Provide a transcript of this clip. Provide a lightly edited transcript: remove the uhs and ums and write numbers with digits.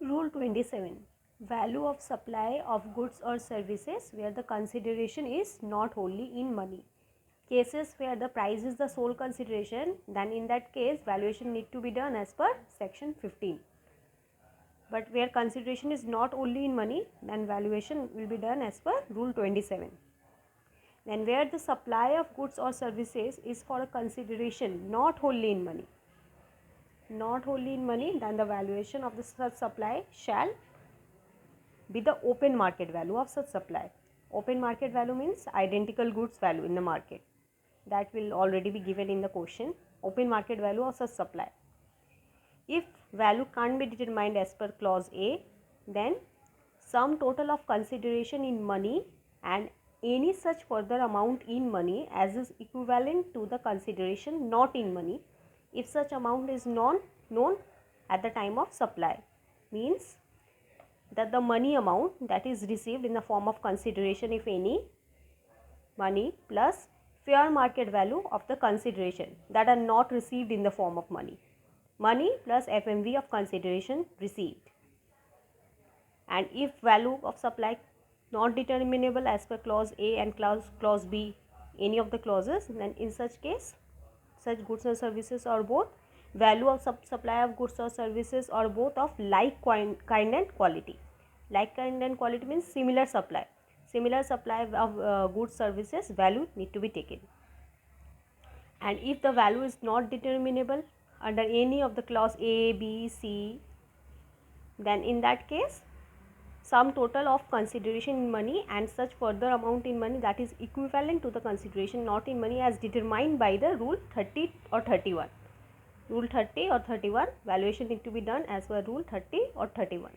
Rule 27. Value of supply of goods or services where the consideration is not wholly in money. Cases where the price is the sole consideration, then in that case valuation need to be done as per section 15. But where consideration is not only in money, then valuation will be done as per rule 27. Then where the supply of goods or services is for a consideration not wholly in money, then the valuation of the such supply shall be the open market value of such supply. Open market value means identical goods value in the market. That will already be given in the question. Open market value of such supply. If value can't be determined as per clause A, then sum total of consideration in money and any such further amount in money as is equivalent to the consideration not in money if such amount is known at the time of supply, means that the money amount that is received in the form of consideration, if any, money plus fair market value of the consideration that are not received in the form of money plus FMV of consideration received. And if value of supply not determinable as per clause A and clause B, any of the clauses, then in such case such goods or services or both value of supply of goods or services or both of like kind and quality. Like kind and quality means similar supply of goods services value need to be taken. And if the value is not determinable under any of the clause A, B, C, then in that case sum total of consideration in money and such further amount in money that is equivalent to the consideration not in money as determined by the rule 30 or 31. Rule 30 or 31, valuation need to be done as per rule 30 or 31.